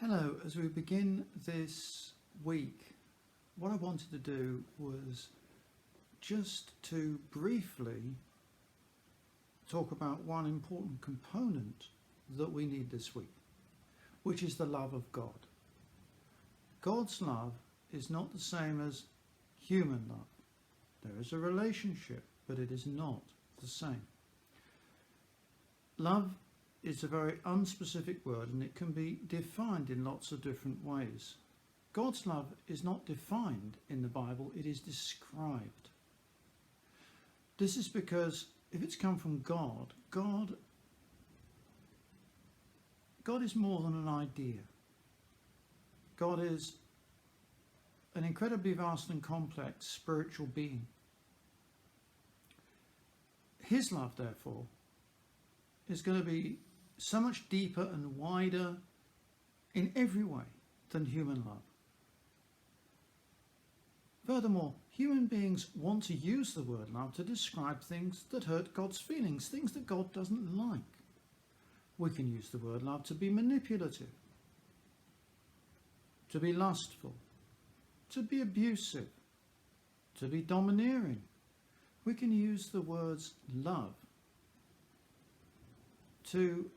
Hello, as we begin this week, what I wanted to do was just to briefly talk about one important component that we need this week, which is the love of God. God's love is not the same as human love. There is a relationship, but it is not the same. Love is a very unspecific word, and it can be defined in lots of different ways. God's love is not defined in the Bible, it is described. This is because if it's come from God, God is more than an idea. God is an incredibly vast and complex spiritual being. His love, therefore, is going to be so much deeper and wider in every way than human love. Furthermore, human beings want to use the word love to describe things that hurt God's feelings, things that God doesn't like. We can use the word love to be manipulative, to be lustful, to be abusive, to be domineering. We can use the words love to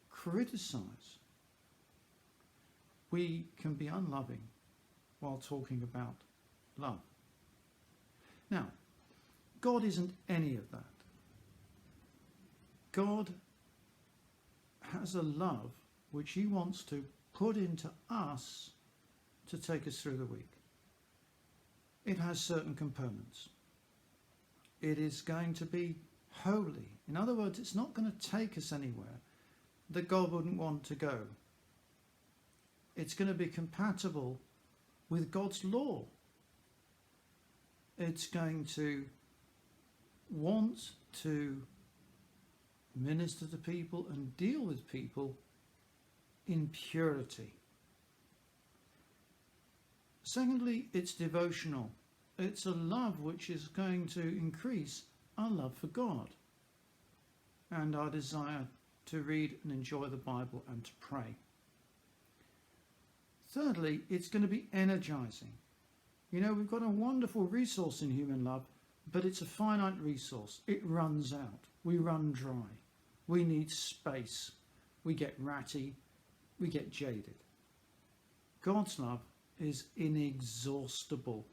criticize. We can be unloving while talking about love. Now, God isn't any of that. God has a love which he wants to put into us to take us through the week. It has certain components. It is going to be holy. In other words, it's not going to take us anywhere that God wouldn't want to go. It's going to be compatible with God's law. It's going to want to minister to people and deal with people in purity. Secondly, it's devotional. It's a love which is going to increase our love for God and our desire to read and enjoy the Bible and to pray. Thirdly, it's going to be energizing. You know, we've got a wonderful resource in human love, but it's a finite resource. It runs out. We run dry. We need space. We get ratty. We get jaded. God's love is inexhaustible.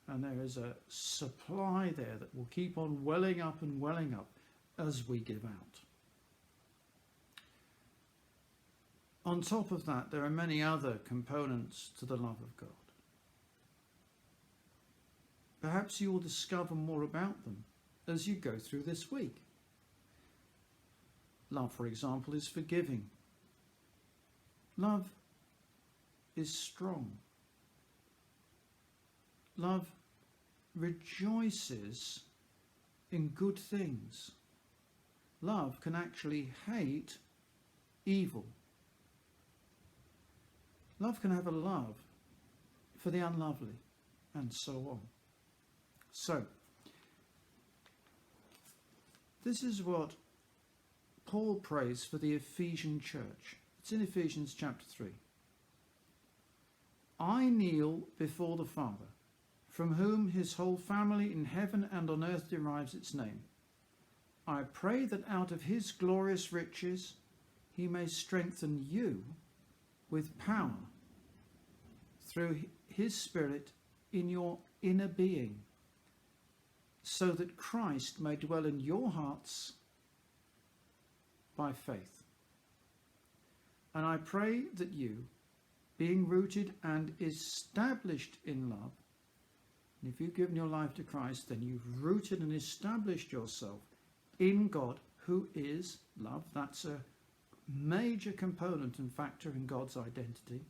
And there is a supply there that will keep on welling up and welling up as we give out. On top of that, there are many other components to the love of God. Perhaps you will discover more about them as you go through this week. Love, for example, is forgiving. Love is strong. Love rejoices in good things. Love can actually hate evil. Love can have a love for the unlovely, and so on. So, this is what Paul prays for the Ephesian church. It's in Ephesians chapter 3. I kneel before the Father, from whom his whole family in heaven and on earth derives its name. I pray that out of his glorious riches he may strengthen you with power through his Spirit in your inner being, so that Christ may dwell in your hearts by faith. And I pray that you, being rooted and established in love, and if you've given your life to Christ, then you've rooted and established yourself in God, who is love. That's a major component and factor in God's identity.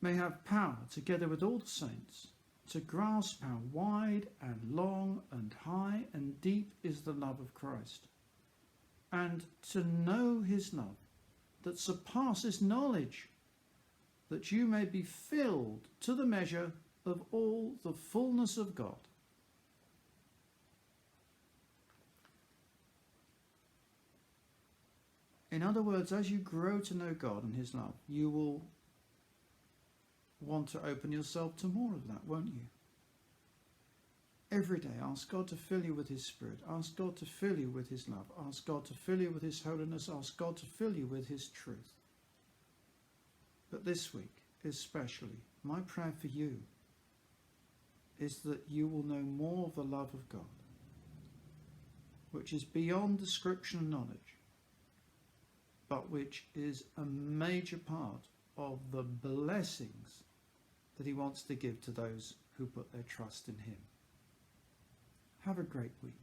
May have power, together with all the saints, to grasp how wide and long and high and deep is the love of Christ, and to know his love that surpasses knowledge, that you may be filled to the measure of all the fullness of God. In other words, as you grow to know God and his love, you will want to open yourself to more of that, won't you? Every day, ask God to fill you with his Spirit. Ask God to fill you with his love. Ask God to fill you with his holiness. Ask God to fill you with his truth. But this week, especially, my prayer for you is that you will know more of the love of God, which is beyond description and knowledge, but which is a major part of the blessings that he wants to give to those who put their trust in him. Have a great week.